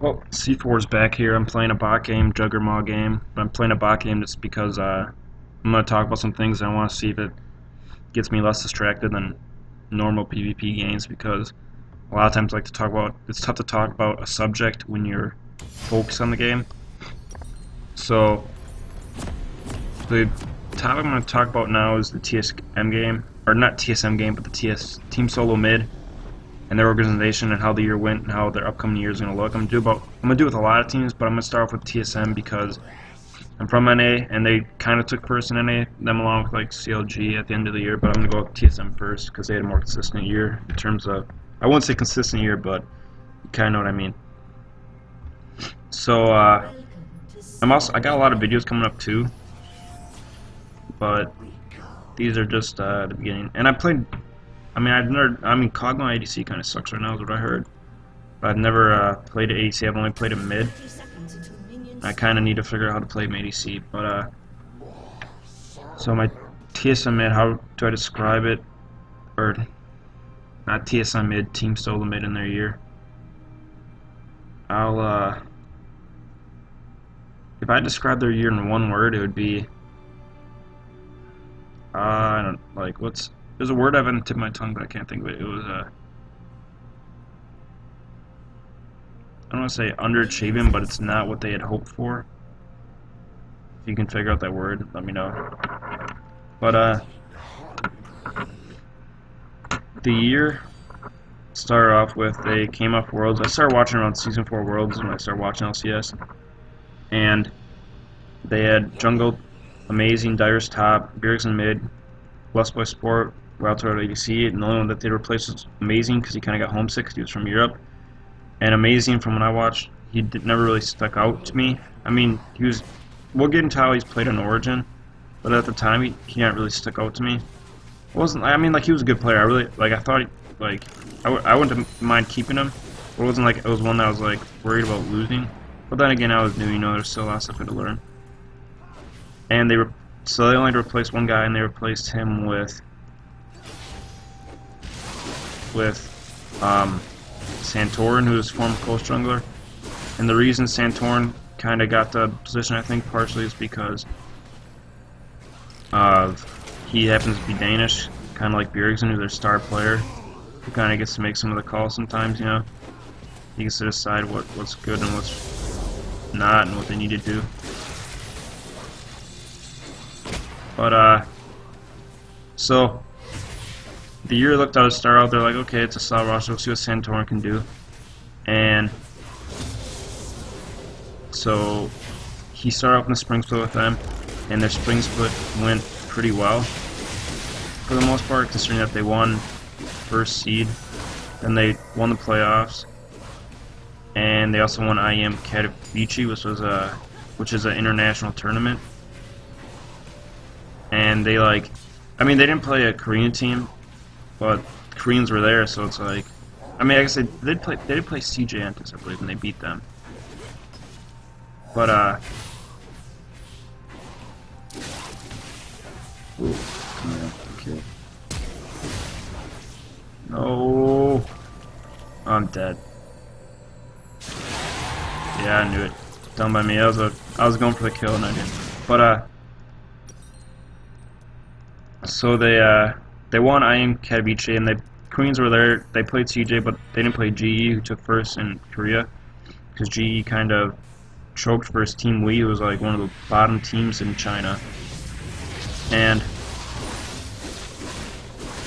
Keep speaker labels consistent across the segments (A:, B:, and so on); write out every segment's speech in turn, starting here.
A: Well, C4's back here. I'm playing a bot game, Juggernaut game. But I'm playing a bot game just because I'm going to talk about some things and I want to see if it gets me less distracted than normal PvP games, because a lot of times I like to talk about, it's tough to talk about a subject when you're focused on the game. So, the topic I'm going to talk about now is the TSM game, or not TSM game, but the Team Solo Mid and their organization and how the year went and how their upcoming year is going to look. I'm gonna do it with a lot of teams, but I'm gonna start off with TSM because I'm from NA and they kind of took first in NA, them along with like CLG at the end of the year. But I'm gonna go with TSM first because they had a more consistent year in terms of, I wouldn't say consistent year, but you kind of know what I mean. So I got a lot of videos coming up too, but these are just the beginning. And Cogma ADC kind of sucks right now, is what I heard. But I've never played an ADC. I've only played a mid. I kind of need to figure out how to play ADC. But so my TSM mid, how do I describe it? Or not TSM mid, Team Solo mid in their year. If I describe their year in one word, it would be I don't like what's. There's a word I've on the tip of my tongue, but I can't think of it. It was I don't want to say underachieving, but it's not what they had hoped for. If you can figure out that word, let me know. But the year started off with, they came off Worlds. I started watching around Season 4 Worlds when I started watching LCS, and they had jungle, amazing, Dyer's top, Bjergsen mid, Blessed Boy Sport, Wildcard ADC, and the only one that they replaced was Amazing because he kind of got homesick because he was from Europe. And Amazing, from when I watched, never really stuck out to me. I mean, we'll get into how he's played on Origin, but at the time he not really stuck out to me. He was a good player. I thought I wouldn't mind keeping him, but it wasn't like it was one that I was like worried about losing. But then again, I was new, there's still a lot of stuff I had to learn. And so they only replaced one guy, and they replaced him with Santorin, who is former coast jungler. And the reason Santorin kind of got the position, I think, partially is because he happens to be Danish, kind of like Bjergsen, who's their star player, who kind of gets to make some of the calls sometimes, He gets to decide what's good and what's not and what they need to do. But, so the year looked out to start out, they're like, okay, it's a solid roster, we'll see what Santorin can do. And so he started off in the spring split with them, and their spring split went pretty well for the most part, considering that they won first seed, and they won the playoffs, and they also won IEM Katowice, which is an international tournament. And they they didn't play a Korean team, but Koreans were there, so it's like, I guess they did play CJ Entis, I believe, and they beat them. But ooh, okay. No, I'm dead. Yeah, I knew it. Done by me. I was going for the kill and I didn't. But so they won IEM Katowice, and the Queens were there. They played CJ, but they didn't play GE, who took first in Korea, because GE kind of choked first. Team Wii, who was like one of the bottom teams in China. And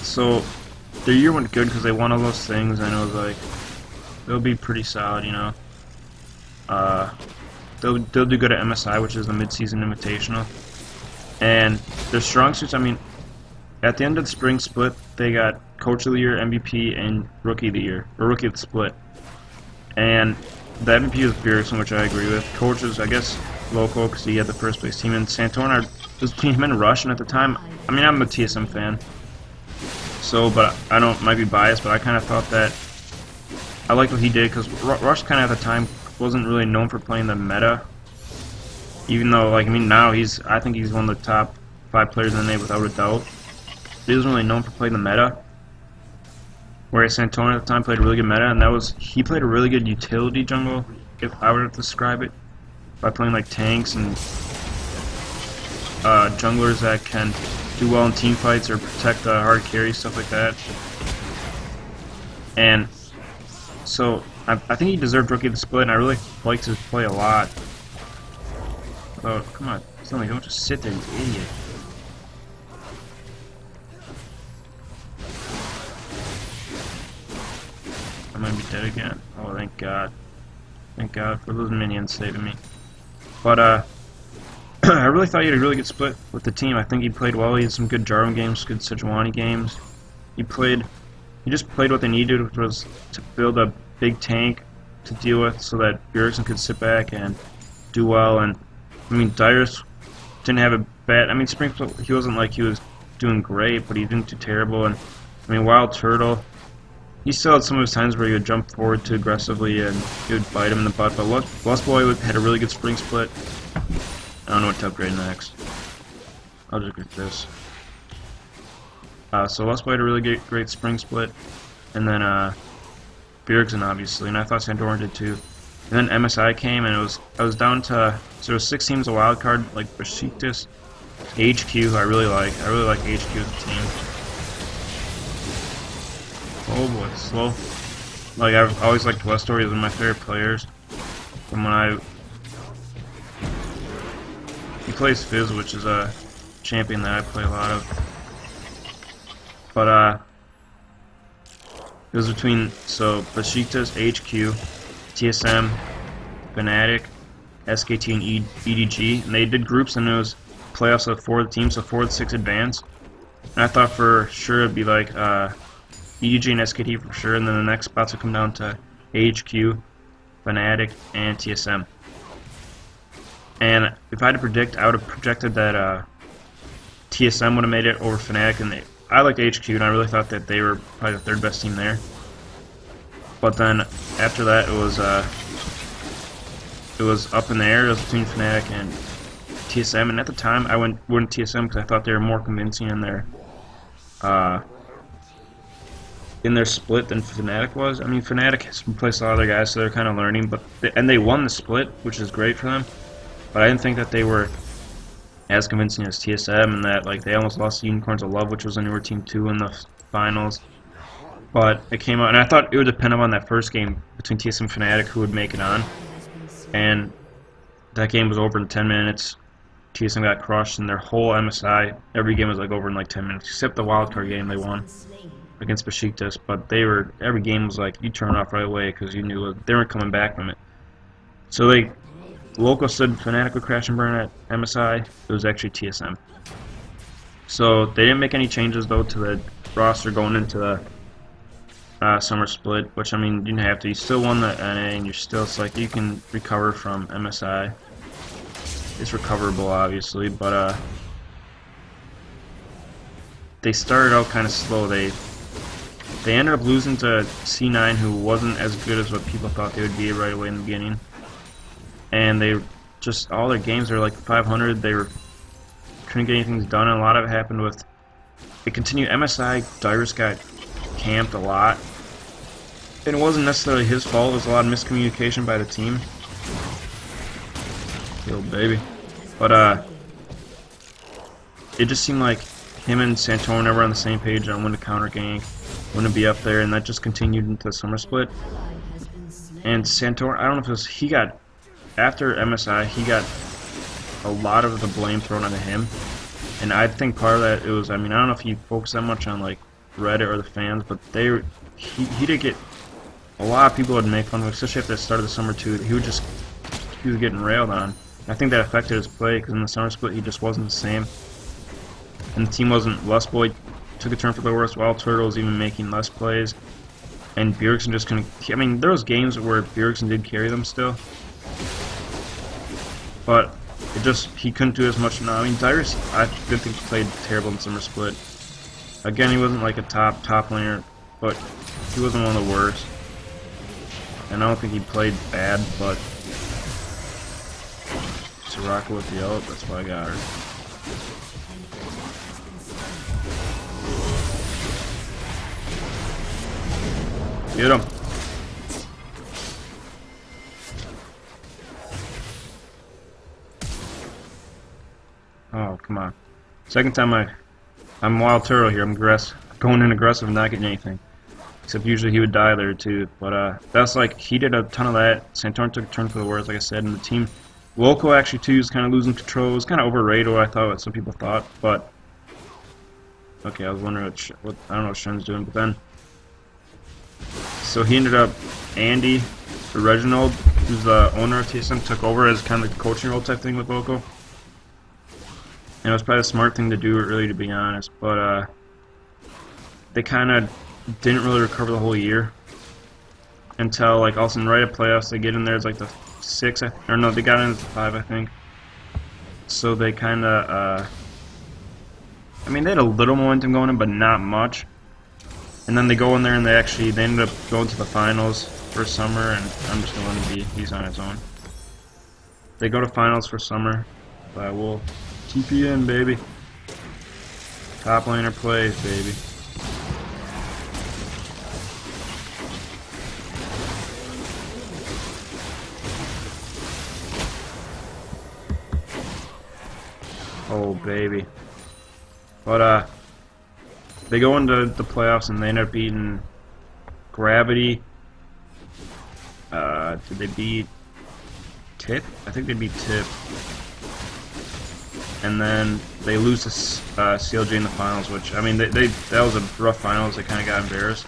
A: so their year went good because they won all those things, and it was like, they'll be pretty solid, They'll do good at MSI, which is the mid-season invitational. And their strong suits, at the end of the spring split, they got Coach of the Year, MVP, and Rookie of the Year, or Rookie of the Split. And the MVP was Bjergsen, which I agree with. Coach was, I guess, local because he had the first place team. And Santorin was team in Russian at the time. I'm a TSM fan, so but might be biased, but I kind of thought that I liked what he did because Rush kind of at the time wasn't really known for playing the meta. Even though, now I think he's one of the top 5 players in the NA without a doubt. He wasn't really known for playing the meta. Whereas Santorin at the time played a really good meta, and he played a really good utility jungle if I were to describe it, by playing like tanks and junglers that can do well in team fights or protect hard carry, stuff like that. And so I think he deserved Rookie of the Split, and I really liked his play a lot. Oh, come on, Stanley, don't just sit there, you idiot. I'm gonna be dead again. Oh, thank God. Thank God for those minions saving me. But, I really thought he had a really good split with the team. I think he played well. He had some good Jarvan games, good Sejuani games. He just played what they needed, which was to build a big tank to deal with so that Bjergsen could sit back and do well. And, I mean, Dyrus didn't have a bad... I mean, Springfield, he wasn't like he was doing great, but he didn't do terrible. And, I mean, Wild Turtle... He still had some of his times where he would jump forward too aggressively and he would bite him in the butt, but Lost Boy had a really good spring split. I don't know what to upgrade next. I'll just get this. So Lost Boy had a really great spring split, and then Bjergsen obviously, and I thought Santorin did too. And then MSI came, and I was down to, so there was 6 teams a wild card, like Besiktas, HQ. I really like HQ as a team. Oh boy, slow. Like, I've always liked Westor. He's one of my favorite players. From when he plays Fizz, which is a champion that I play a lot of. But, it was between, so, Besiktas, HQ, TSM, Fnatic, SKT, and EDG. And they did groups, and it was playoffs of 4 teams, so 4 of the 6 advance. And I thought for sure it'd be like, EDG and SKT for sure, and then the next spots would come down to HQ, Fnatic, and TSM. And if I had to predict, I would have projected that TSM would have made it over Fnatic, and I liked HQ, and I really thought that they were probably the 3rd best team there. But then after that, it was up in the air. It was between Fnatic and TSM, and at the time, I went TSM because I thought they were more convincing in their split than Fnatic was. I mean, Fnatic has replaced a lot of their guys, so they're kind of learning, but they won the split, which is great for them. But I didn't think that they were as convincing as TSM, and that like they almost lost to Unicorns of Love, which was a newer team too in the finals. But it came out, and I thought it would depend on that first game between TSM and Fnatic who would make it on. And that game was over in 10 minutes. TSM got crushed, and their whole MSI, every game was like over in like 10 minutes, except the wildcard game they won against Besiktas, but every game was like, you turn it off right away because you knew they weren't coming back from it. So Loco said Fnatic would crash and burn at MSI. It was actually TSM. So they didn't make any changes though to the roster going into the summer split, which I mean you didn't have to. You still won the NA, and you're still, it's like you can recover from MSI. It's recoverable obviously, but they started out kind of slow. They ended up losing to C9, who wasn't as good as what people thought they would be right away in the beginning. And they just, all their games were like 500. Couldn't get anything done, and a lot of it happened with, it continued. MSI, Dyrus got camped a lot. And it wasn't necessarily his fault. It was a lot of miscommunication by the team. Yo, baby. But, it just seemed like him and Santorin never on the same page on when to counter gank, when to be up there, and that just continued into the summer split. And Santorin, I don't know if it was, after MSI, he got a lot of the blame thrown onto him. And I think part of that, it was, I mean, I don't know if he focused that much on like Reddit or the fans, but he did get, a lot of people would make fun of him, especially after the start of the summer too. He was getting railed on. I think that affected his play, because in the summer split he just wasn't the same. And the team wasn't, Lost Boy took a turn for the worse, Wild Turtle was even making less plays. And Bjergsen just couldn't, I mean, there was games where Bjergsen did carry them still. But he couldn't do as much now. I mean, Dyrus, I didn't think he played terrible in summer split. Again, he wasn't like a top laner, but he wasn't one of the worst. And I don't think he played bad, but Soraka with the ult, that's why I got her. Get him. Come on. Second time I'm Wild Turtle here. I'm going in aggressive and not getting anything. Except usually he would die there too. But that's like, he did a ton of that. Santorin took a turn for the worse, like I said, and the team. Local actually too is kind of losing control. It was kind of overrated, what I thought, what some people thought. But okay, I was wondering what I don't know what Shen's doing, but then. So he ended up, Andy, Reginald, who's the owner of TSM, took over as kind of the coaching role type thing with Local. And it was probably a smart thing to do, really, to be honest. But they kind of didn't really recover the whole year until, like, all of a sudden, right at playoffs, they get in there as like the 6, or no, they got in as the 5, I think. So they kind of, I mean, they had a little momentum going in, but not much. And then they go in there and they ended up going to the finals for summer, and I'm just gonna let him be. He's on his own. They go to finals for summer. We'll TP in, baby. Top laner plays, baby. Oh, baby. But, they go into the playoffs and they end up beating Gravity. Did they beat Tip? I think they beat Tip. And then they lose to CLJ in the finals, which, I mean, that was a rough finals. They kind of got embarrassed.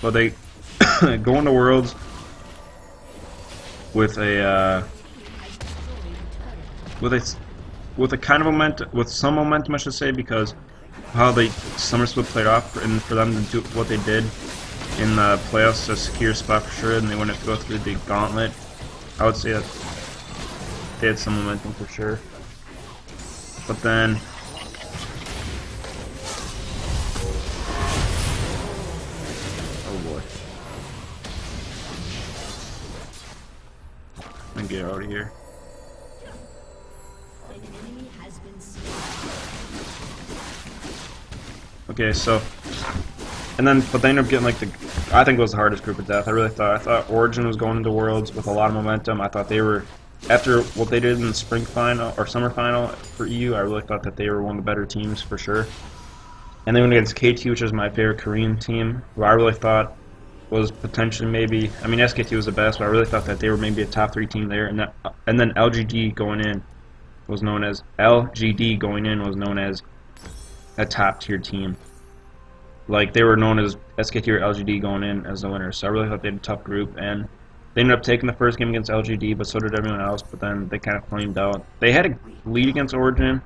A: But they go into Worlds with a kind of momentum, with some momentum, I should say, because how the summer split played off, and for them to do what they did in the playoffs to secure a spot for sure, and they wouldn't have to go through the gauntlet. I would say that they had some momentum for sure. But then oh boy. Let me get out of here. Okay, so, and then, but they ended up getting like I think it was the hardest group of death. I thought Origin was going into Worlds with a lot of momentum. I thought they were, after what they did in the spring final, or summer final for EU, I really thought that they were one of the better teams for sure. And they went against KT, which is my favorite Korean team, who I really thought was potentially maybe, I mean SKT was the best, but I really thought that they were maybe a top 3 team there. And then LGD going in was known as a top tier team. Like, they were known as SKT or LGD going in as the winners. So I really thought they had a tough group, and they ended up taking the first game against LGD, but so did everyone else. But then they kind of flamed out. They had a lead against Origin,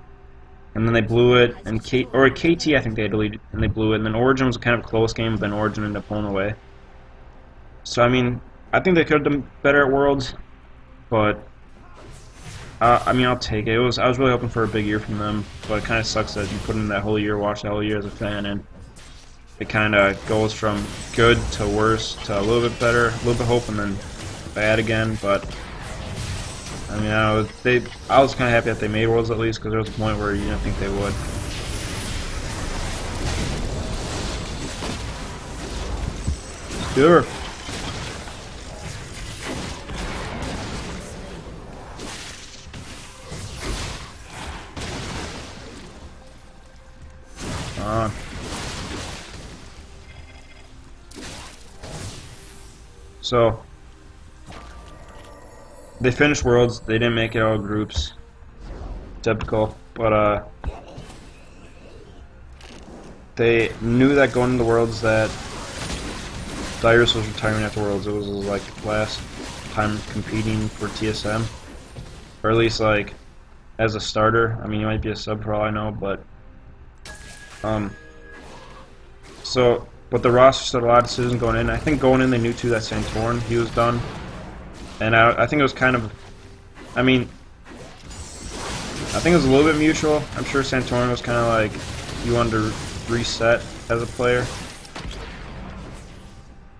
A: and then they blew it. And KT, I think they had a lead, and they blew it. And then Origin was kind of a close game, but then Origin ended up pulling away. So I mean, I think they could have done better at Worlds, but I mean, I'll take it. I was really hoping for a big year from them, but it kind of sucks that you put in that whole year, watch that whole year as a fan, and it kind of goes from good to worse to a little bit better, a little bit hope, and then bad again. But I mean, I was kind of happy that they made Worlds at least, because there was a point where you didn't think they would. Sure. So they finished Worlds. They didn't make it all groups. Typical, but they knew that going into the Worlds that Dyrus was retiring after Worlds. It was like last time competing for TSM, or at least like as a starter. I mean, he might be a sub for all I know, but so. But the roster said a lot of decisions going in. I think going in they knew too that Santorin, he was done. And I think it was kind of, I mean, I think it was a little bit mutual. I'm sure Santorin was kind of like, he wanted to reset as a player.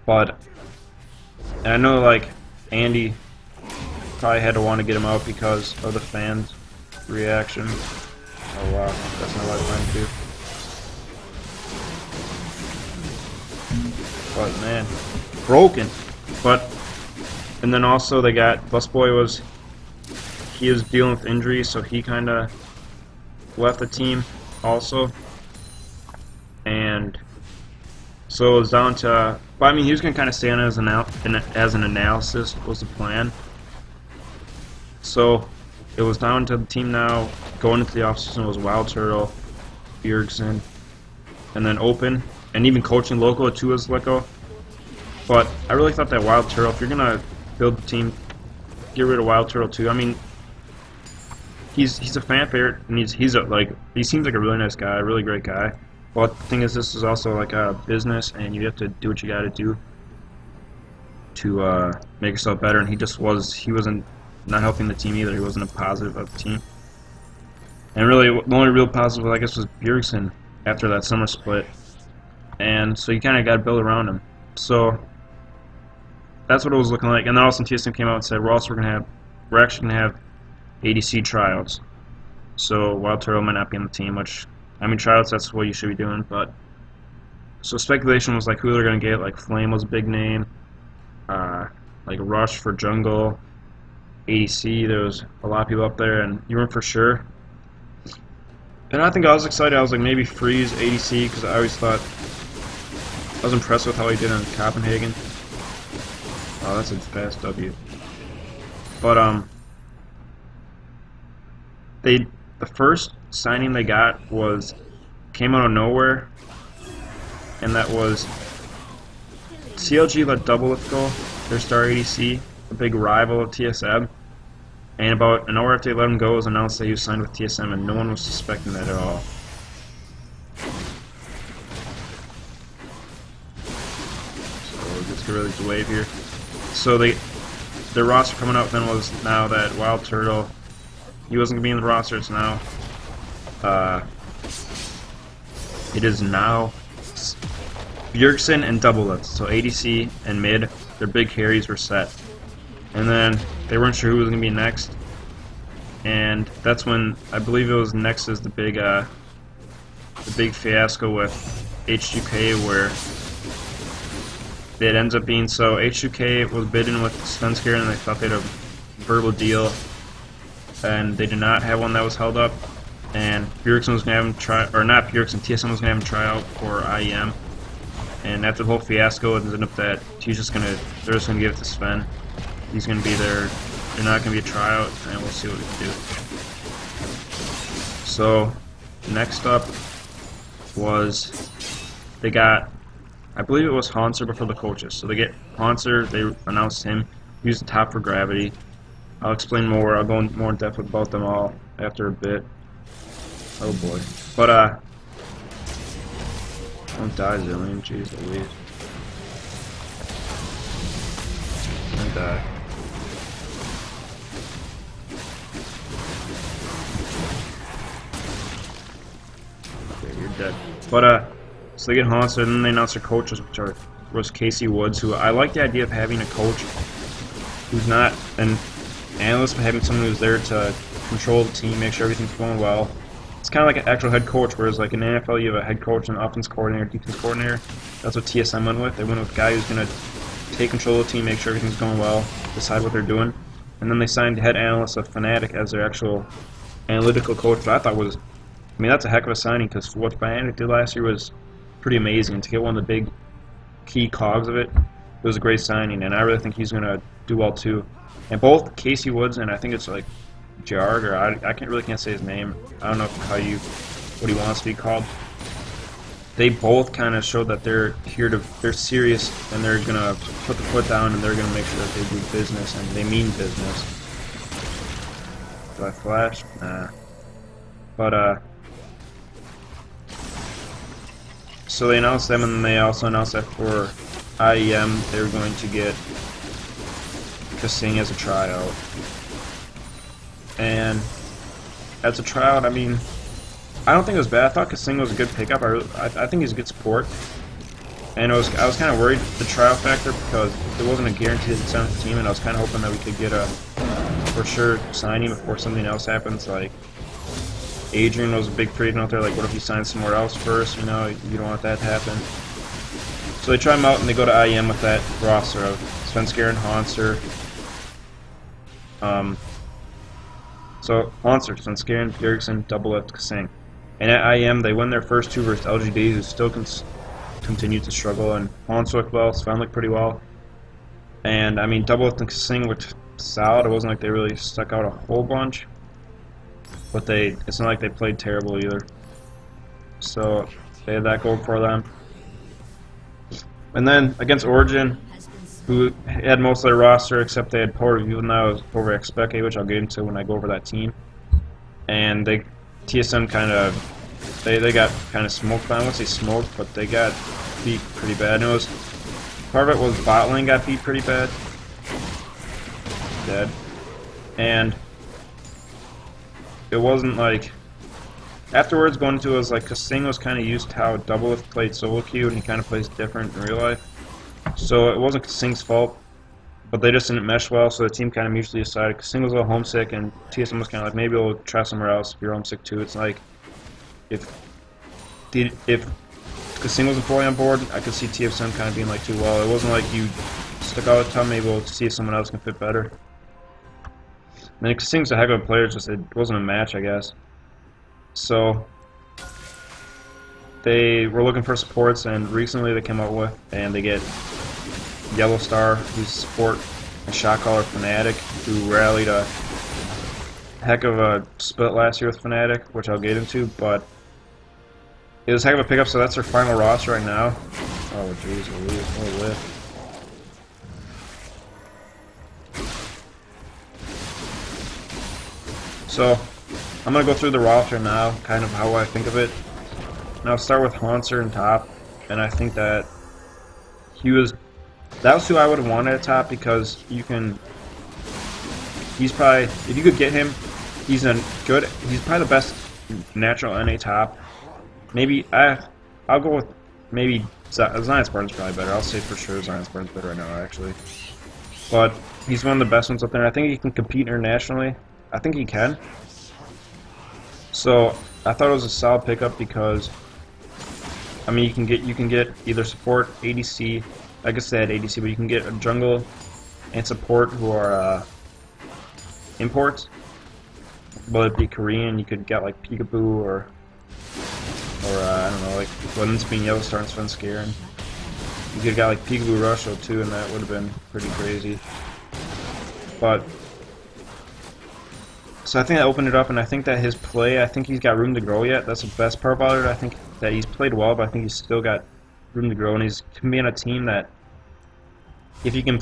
A: But, and I know like Andy probably had to want to get him out because of the fans' reaction. Oh wow, that's my lifeline too. But man, broken. But and then also they got Busboy he was dealing with injuries, so he kind of left the team also, and so it was down to. But I mean, he was gonna kind of stay on as an analysis was the plan. So it was down to the team now going into the offseason was Wild Turtle, Bjergsen, and then Open, and even coaching local too was let go. But I really thought that Wild Turtle, if you're gonna build the team, get rid of Wild Turtle too. I mean, he's a fan favorite, and he seems like a really nice guy, a really great guy. But the thing is, this is also like a business, and you have to do what you got to do to make yourself better. And he wasn't not helping the team either. He wasn't a positive of the team. And really, the only real positive, I guess, was Bjergsen after that summer split. And so you kind of got to build around him. So that's what it was looking like. And then all of a sudden, TSM came out and said, we're actually gonna have ADC tryouts. So Wild Turtle might not be on the team, which, I mean, tryouts, that's what you should be doing. But so speculation was like who they're gonna get. Like Flame was a big name. Like Rush for jungle. ADC, there was a lot of people up there, and you weren't for sure. And I think I was excited. I was like, maybe Freeze ADC, because I always thought I was impressed with how he did in Copenhagen. Oh, that's a fast W. But the first signing they got came out of nowhere, and that was CLG let Doublelift go, their star ADC, a big rival of TSM. And about an hour after they let him go, it was announced that he was signed with TSM, and no one was suspecting that at all. So let's get rid of the wave here. So their roster coming up then was now that Wild Turtle, he wasn't going to be in the roster. It's now it is now Bjergsen and Doublelift. So ADC and mid, their big carries were set. And then they weren't sure who was going to be next. And that's when, I believe it was next is the big fiasco with H2K, where it ends up being, so H2K was bidding with Svenskeren, and they thought they had a verbal deal, and they did not have one that was held up. And Bjergsen was going to have him try, or not Bjergsen, TSM was going to have him try out for IEM. And after the whole fiasco, it ended up that they're just going to give it to Sven. He's going to be there. They're not going to be a tryout, and we'll see what we can do. So, next up was they got, I believe it was Hanser before the coaches. So they get Hanser, they announced him. He was the top for Gravity. I'll explain more. I'll go more in depth with both them all after a bit. Oh boy. But, don't die, Zillion. Jeez Louise. Don't die. Dead. But so they get Hanser, and then they announce their coaches, which was Casey Woods, who I like the idea of having a coach who's not an analyst, but having someone who's there to control the team, make sure everything's going well. It's kind of like an actual head coach, whereas like in the NFL you have a head coach, an offense coordinator, defense coordinator. That's what TSM went with. They went with a guy who's going to take control of the team, make sure everything's going well, decide what they're doing. And then they signed head analyst of Fnatic as their actual analytical coach, which I thought was, I mean, that's a heck of a signing, because what Fnatic did last year was pretty amazing. To get one of the big key cogs of it, it was a great signing, and I really think he's going to do well too. And both Casey Woods and I think it's like Jarg, or I can't say his name. I don't know what he wants to be called. They both kind of showed that they're serious, and they're going to put the foot down, and they're going to make sure that they do business, and they mean business. Do I flash? Nah. But, so they announced them, and then they also announced that for IEM they were going to get Kasing as a tryout. And as a tryout, I mean, I don't think it was bad. I thought Kasing was a good pickup. I think he's a good support. And I was kind of worried the tryout factor, because there wasn't a guarantee that it's on the team, and I was kind of hoping that we could get a for sure signing before something else happens. Like Adrian was a big free agent out there. Like, what if he signs somewhere else first? You know, you don't want that to happen. So they try him out, and they go to IEM with that roster of Svenskeren, Hanser, So Monster, Sunskaren, Bjergsen, Double Lift, Kasing. And at IEM, they win their first two versus LGD, who still continue to struggle. And Monster looked well, Sven looked pretty well. And I mean, Double Lift and Kasing looked solid. It wasn't like they really stuck out a whole bunch, but it's not like they played terrible either. So they had that going for them. And then against Origin, who had most of their roster except they had Power Review now over Expecte, which I'll get into when I go over that team. And TSM they got kind of smoked. I wouldn't say smoked, but they got beat pretty bad. And it was part of it was bot lane got beat pretty bad. Dead. And it wasn't like afterwards going into it was like Kasing was kind of used to how Double Lift played solo queue, and he kind of plays different in real life. So it wasn't Kasing's fault, but they just didn't mesh well, so the team kind of mutually decided. Kasing was a little homesick, and TSM was kind of like, maybe we'll try somewhere else if you're homesick too. It's like, if Kasing wasn't fully on board, I could see TSM kind of being like, too well. It wasn't like you stuck out a ton, maybe we'll see if someone else can fit better. And then Kasing's a heck of a player, just it wasn't a match, I guess. So they were looking for supports, and recently they came out with, and they get Yellow Star, who's support, and Shot Caller Fnatic, who rallied a heck of a split last year with Fnatic, which I'll get into, but it was a heck of a pickup, so that's their final roster right now. Oh jeez, what a lift. So I'm going to go through the roster now, kind of how I think of it. And I'll start with Haunter in top, and I think that that was who I would have wanted at top, because he's probably, if you could get him, he's probably the best natural NA top. Maybe, I'll go with maybe Zion Spartan's probably better. I'll say for sure Zion Spartan's better right now, actually. But he's one of the best ones up there. I think he can compete internationally. I think he can. So I thought it was a solid pickup because, I mean, you can get either support, ADC. I guess they had ADC, but you can get a jungle and support who are imports. Whether it be Korean, you could get like Peekaboo or I don't know, like London's being Yellow Star and Sven Skaren. You could have got like Peekaboo Rusho too, and that would have been pretty crazy. But so I think that opened it up, and I think that his play, I think he's got room to grow yet. That's the best part about it. I think that he's played well, but I think he's still got room to grow, and he's can be on a team that if he can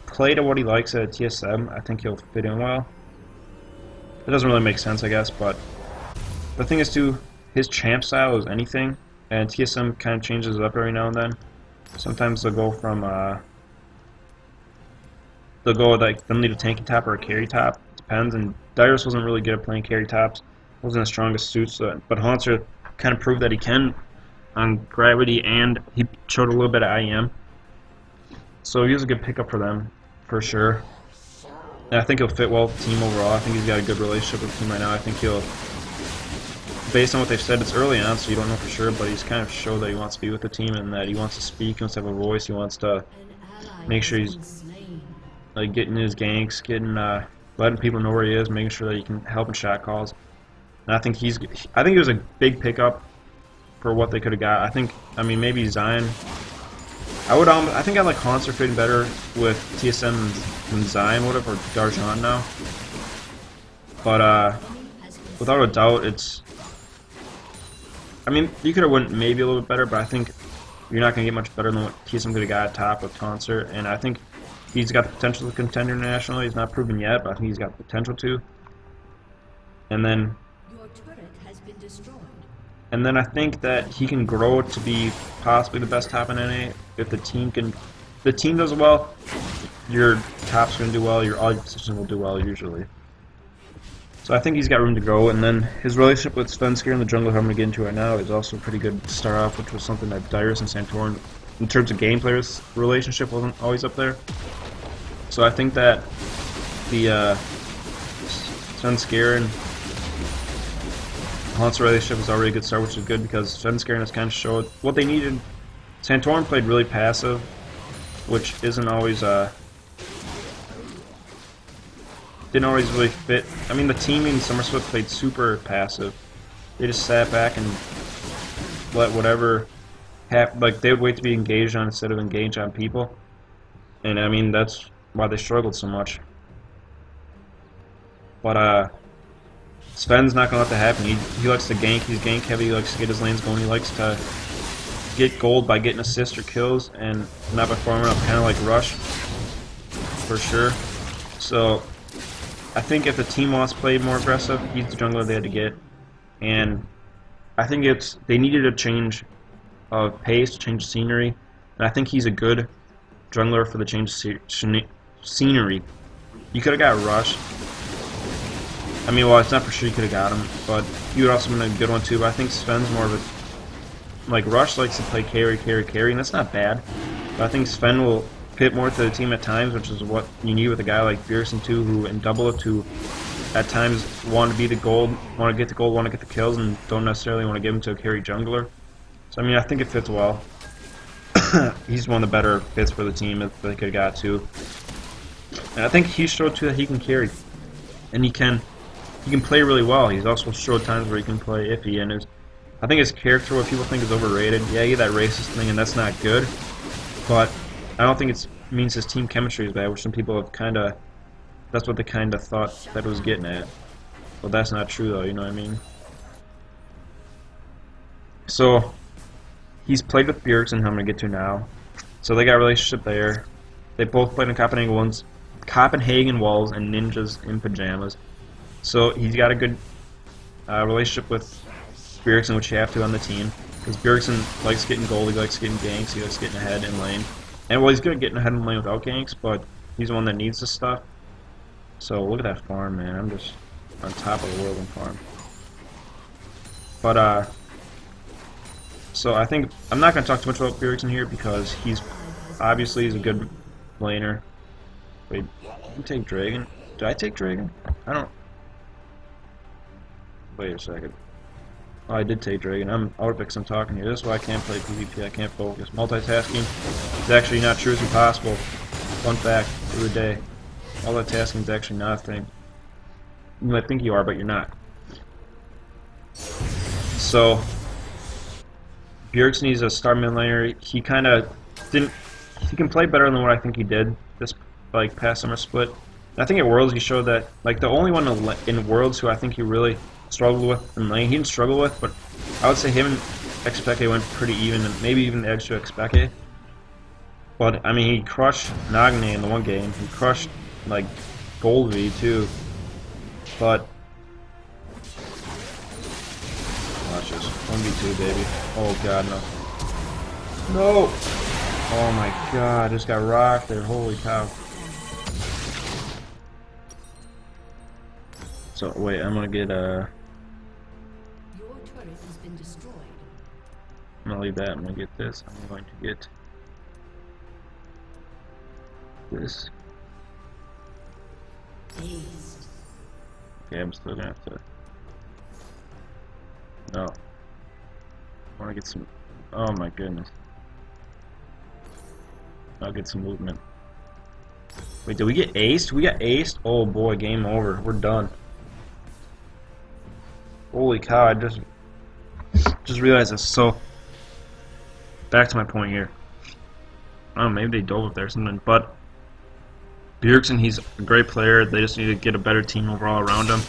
A: play to what he likes at TSM, I think he'll fit in well. It doesn't really make sense, I guess, but the thing is too, his champ style is anything, and TSM kind of changes it up every now and then. Sometimes they'll go from like they'll need a tanky top or a carry top. Depends, and Dyrus wasn't really good at playing carry tops. Wasn't his strongest suit, but Haunter kind of proved that he can on Gravity, and he showed a little bit of IEM. So he was a good pickup for them, for sure. And I think he'll fit well with the team overall. I think he's got a good relationship with the team right now. I think he'll, based on what they've said, it's early on, so you don't know for sure, but he's kind of showed that he wants to be with the team and that he wants to speak, he wants to have a voice, he wants to make sure he's like getting his ganks, letting people know where he is, making sure that he can help in shot calls. And I think he was a big pickup for what they could have got. I mean, maybe Zion. I think I like Haunter fitting better with TSM than Zion would have, or Darjan now. But without a doubt, I mean, you could have went maybe a little bit better, but I think you're not going to get much better than what TSM could have got at top with Haunter, and I think he's got the potential to contend internationally. He's not proven yet, but I think he's got the potential to. And then I think that he can grow to be possibly the best top in NA if the team does well. Your top's going to do well. All your positions will do well usually. So I think he's got room to grow. And then his relationship with Sven Skaren in the jungle, who I'm going to get into right now, is also pretty good to start off, which was something that Dyrus and Santorin, in terms of game players, relationship wasn't always up there. So I think that the Sven Skaren Haunter relationship is already a good start, which is good because Sven Skaren has kind of showed what they needed. Santorin played really passive, which isn't always didn't always really fit. I mean, the team in Summer Split played super passive. They just sat back and let whatever happen. Like, they would wait to be engaged on instead of engage on people. And I mean, that's why they struggled so much. But Sven's not gonna let that happen. He likes to gank. He's gank heavy. He likes to get his lanes going. He likes to get gold by getting assists or kills, and not by farming up, kind of like Rush, for sure. So I think if the team wants to play more aggressive, he's the jungler they had to get. And I think they needed a change of pace, change of scenery, and I think he's a good jungler for the change of scenery. You could have got Rush. I mean, well, it's not for sure you could have got him, but he would also been a good one too. But I think Sven's more of a, like, Rush likes to play carry, and that's not bad. But I think Sven will fit more to the team at times, which is what you need with a guy like Bjergsen too, who in double up to at times want to be the gold, want to get the gold, want to get the kills, and don't necessarily want to give him to a carry jungler. So I mean, I think it fits well. He's one of the better fits for the team if they could have got to. And I think he showed too that he can carry, and he can play really well. He's also showed times where he can play iffy, and I think his character, what people think is overrated. Yeah, he had that racist thing, and that's not good. But I don't think it means his team chemistry is bad, which some people have kind of, that's what they kind of thought that it was getting at. Well, that's not true, though, you know what I mean? So, he's played with Bjergsen, who I'm going to get to now. So they got a relationship there. They both played in Copenhagen Walls and Ninjas in Pajamas. So he's got a good relationship with Bjergsen, which you have to on the team. Because Bjergsen likes getting gold, he likes getting ganks, he likes getting ahead in lane. And well, he's good at getting ahead in lane without ganks, but he's the one that needs this stuff. So look at that farm, man. I'm just on top of the world in farm. But so I think I'm not going to talk too much about Bjergsen here because he's a good laner. Wait, did you take Dragon? Did I take Dragon? I don't. Wait a second. Oh, I did take Dragon. I'm out of it because I'm talking here. This is why I can't play PvP. I can't focus. Multitasking is actually not true. It's impossible. Fun fact of the day. Multitasking is actually not a thing. You might think you are, but you're not. So, Bjergsen is a star mid laner. He kind of didn't. He can play better than what I think he did this past summer split. And I think at Worlds he showed that the only one in Worlds who I think he really struggled with in lane. He didn't struggle with, but I would say him and Expeke went pretty even, and maybe even the edge to Expeke. But I mean, he crushed Nagne in the one game. He crushed Gold V too. But watch this 1v2, baby. Oh god, no. No! Oh my god, I just got rocked there. Holy cow. So wait, I'm gonna get
B: Your turret has been destroyed.
A: I'm gonna leave that. I'm gonna get this. I'm going to get this.
B: Aced.
A: Okay, I'm still gonna have to. No. I wanna get some. Oh my goodness. I'll get some movement. Wait, did we get aced? We got aced? Oh boy, game over. We're done. Holy cow, I just realized this. So, back to my point here. I don't know, maybe they dove up there or something, but Bjergsen, he's a great player. They just need to get a better team overall around him.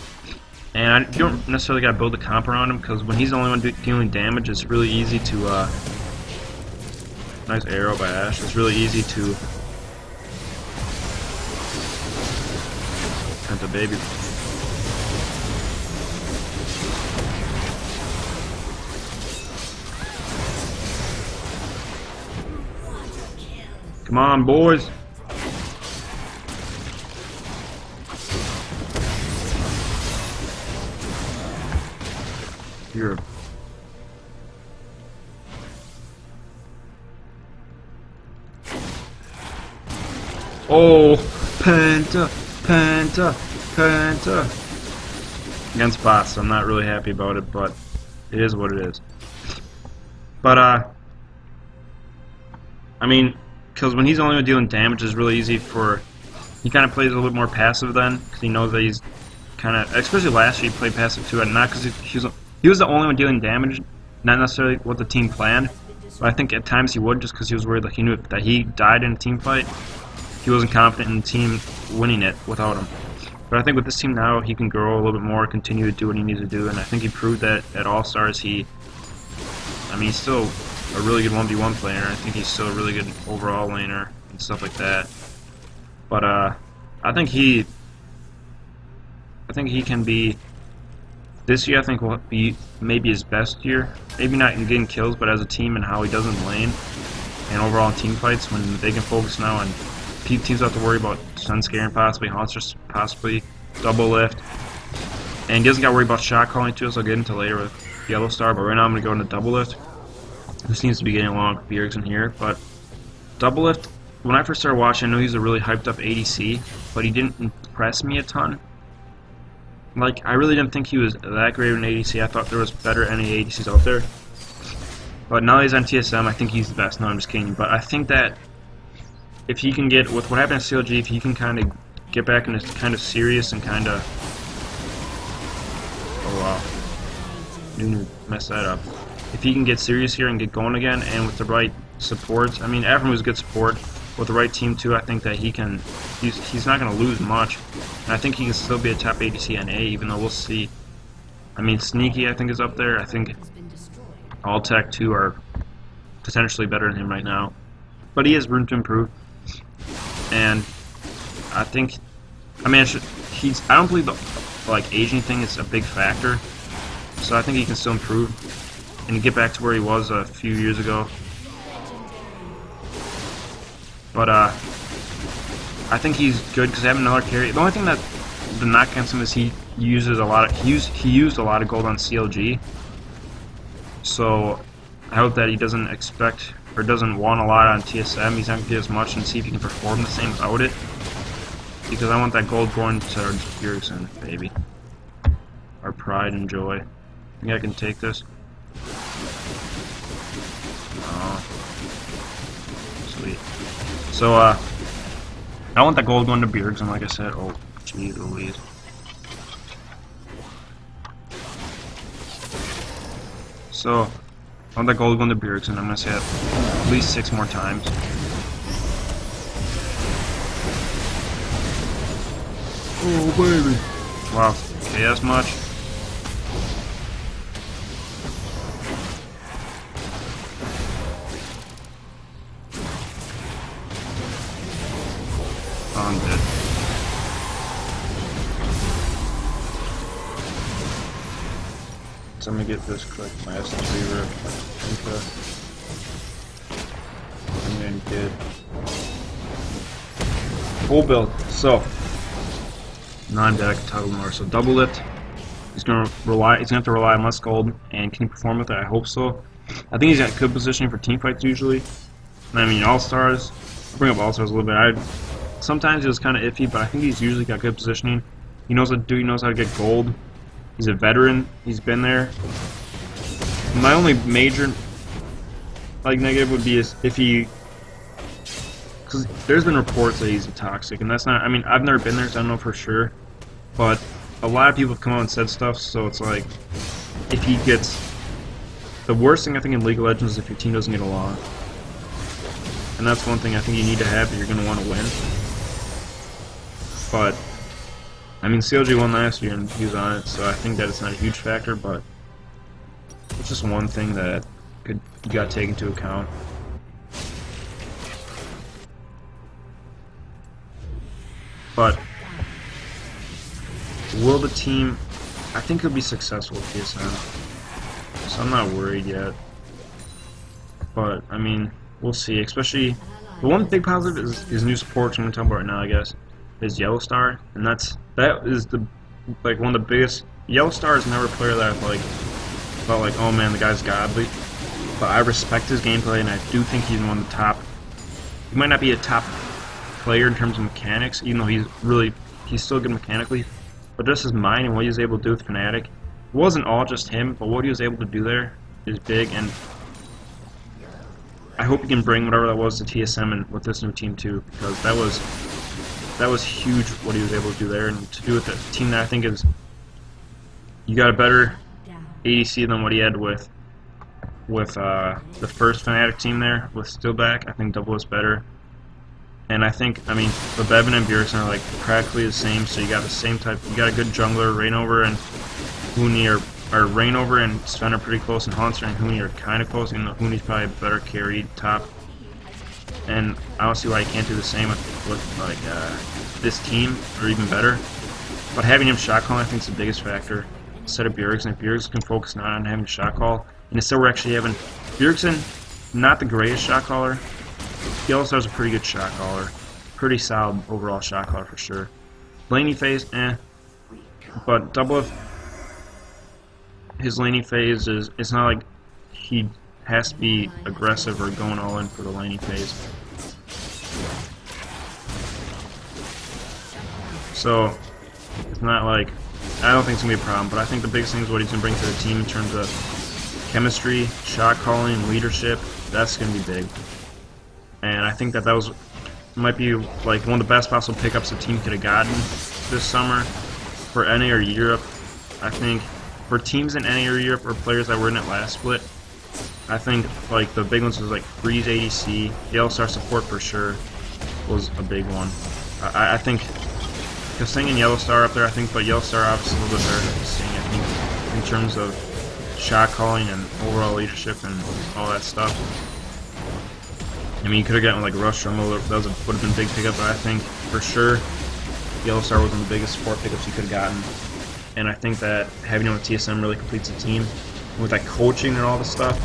A: And you don't necessarily got to build a comp around him, because when he's the only one dealing damage, it's really easy to, nice arrow by Ash, it's really easy to, and the baby. Come on, boys. You're oh, Penta. Against bots, so I'm not really happy about it, but it is what it is. But, I mean, because when he's only dealing damage, it's really easy for he kind of plays a little bit more passive then, because he knows that he's kind of, especially last year, he played passive too, and not because he was the only one dealing damage, not necessarily what the team planned, but I think at times he would, just because he was worried, like he knew that he died in a team fight, he wasn't confident in the team winning it without him. But I think with this team now, he can grow a little bit more, continue to do what he needs to do, and I think he proved that at All-Stars. He's still a really good 1v1 player. I think he's still a really good overall laner and stuff like that. But I think he can be, this year I think will be maybe his best year. Maybe not in getting kills, but as a team and how he does in lane and overall in team fights, when they can focus now on teams don't have to worry about stun scaring possibly, Haunts possibly, double lift, and he doesn't got to worry about shot calling too, so I'll get into later with Yellow Star, but right now I'm going to go into double lift. This seems to be getting along with Bjergsen here, but double lift, when I first started watching, I knew he was a really hyped up ADC, but he didn't impress me a ton. Like, I really didn't think he was that great of an ADC. I thought there was better NA ADCs out there. But now he's on TSM, I think he's the best. No, I'm just kidding. But I think that if he can get, with what happened at CLG, if he can kind of get back into kind of serious and kind of... Oh, wow. Didn't mess that up. If he can get serious here and get going again, and with the right supports, I mean, Avram was good support. With the right team too, I think that he can. He's not going to lose much, and I think he can still be a top ADC NA, even though we'll see. I mean, Sneaky I think is up there. I think Alltech too are potentially better than him right now, but he has room to improve. And I think, I mean, I don't believe the aging thing is a big factor, so I think he can still improve and get back to where he was a few years ago. But I think he's good because having another carry. The only thing that the knock against him is he used a lot of gold on CLG. So I hope that he doesn't expect or doesn't want a lot on TSM. He's not gonna get as much, and see if he can perform the same without it. Because I want that gold going to Bjergsen, baby. Our pride and joy. I think I can take this. Oh, sweet. So, I want that gold going to Bjergsen, like I said. Oh, gee Louise. So, I want that gold going to Bjergsen. I'm going to say that at least 6 more times. Oh, baby. Wow. Okay, that's much. I'm dead. So I'm gonna get this quick. My S3 rip. And then get full build. So non-deck toggle more. So double lift. He's gonna have to rely on less gold. And can he perform with it? I hope so. I think he's got good positioning for team fights usually. I mean, All Stars. I'll bring up All Stars a little bit. Sometimes it was kind of iffy, but I think he's usually got good positioning. He knows what to do. He knows how to get gold. He's a veteran. He's been there. My only major negative would be is if he, because there's been reports that he's toxic, and that's not. I mean, I've never been there, so I don't know for sure. But a lot of people have come out and said stuff, so it's like if he gets, the worst thing I think in League of Legends is if your team doesn't get along, and that's one thing I think you need to have if you're going to want to win. But, I mean, CLG won last year and he was on it, so I think that it's not a huge factor, but it's just one thing that you got to take into account. But, will the team, I think he'll be successful with TSM, so I'm not worried yet. But, I mean, we'll see, especially, the one big positive is his new support, which I'm going to talk about right now, I guess. Is Yellow Star, and that is the one of the biggest. Yellow Star is never a player that I've felt like, oh man, the guy's godly. But I respect his gameplay, and I do think he's one of the top. He might not be a top player in terms of mechanics, even though he's still good mechanically. But just his mind and what he was able to do with Fnatic, it wasn't all just him, but what he was able to do there is big, and I hope he can bring whatever that was to TSM and with this new team too, because that was that was huge what he was able to do there, and to do with a team that I think is, you got a better ADC than what he had with the first Fnatic team there with Stillback. I think double is better. And I think, I mean, the Bevan and Bjergsen are like practically the same, so you got the same type, you got a good jungler. Reignover and Huni are Reignover and Sven are pretty close, and Haunter and Huni are kind of close, even though Huni's probably a better carry top. And I don't see why he can't do the same with like this team, or even better. But having him shot call, I think, is the biggest factor. Instead of Bjergsen, if Bjergsen can focus not on having shot call, and instead we're actually having Bjergsen, not the greatest shot caller. Yellowstar's a pretty good shot caller, pretty solid overall shot caller for sure. Laning phase, but Double, his laning phase is, it's not like he has to be aggressive or going all in for the laning phase. So it's not like, I don't think it's gonna be a problem, but I think the biggest thing is what he's gonna bring to the team in terms of chemistry, shot calling, leadership. That's gonna be big. And I think that might be like one of the best possible pickups the team could have gotten this summer for NA or Europe. I think for teams in NA or Europe or players that were in it last split, I think like the big ones was like Freeze ADC, Yellowstar support for sure was a big one. I think Kasing and Yellowstar up there, I think, but Yellowstar obviously a little bit better than Kasing, I think, in terms of shot calling and overall leadership and all that stuff. I mean, you could have gotten like Rush Jungle, that would have been a big pickup, but I think for sure Yellowstar was one of the biggest support pickups you could have gotten. And I think that having him with TSM really completes the team. And with that coaching and all the stuff,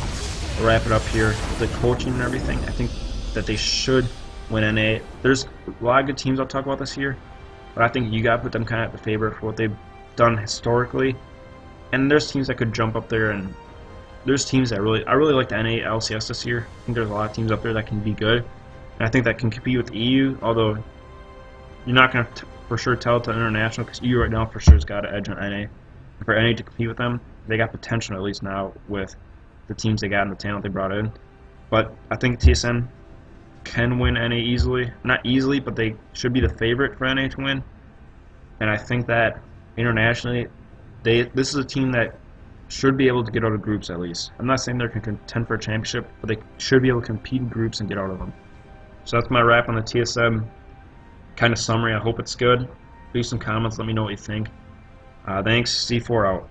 A: to wrap it up here, with the coaching and everything, I think that they should win NA. There's a lot of good teams I'll talk about this year, but I think you got to put them kind of at the favorite for what they've done historically. And there's teams that could jump up there, and there's teams that I really like the NA LCS this year. I think there's a lot of teams up there that can be good, and I think that can compete with EU, although you're not going to for sure tell it to international, because EU right now for sure has got an edge on NA. And for NA to compete with them, they got potential at least now with the teams they got and the talent they brought in. But I think TSM can win NA easily. Not easily, but they should be the favorite for NA to win. And I think that internationally, this is a team that should be able to get out of groups at least. I'm not saying they're going to contend for a championship, but they should be able to compete in groups and get out of them. So that's my wrap on the TSM kind of summary. I hope it's good. Leave some comments. Let me know what you think. Thanks. C4 out.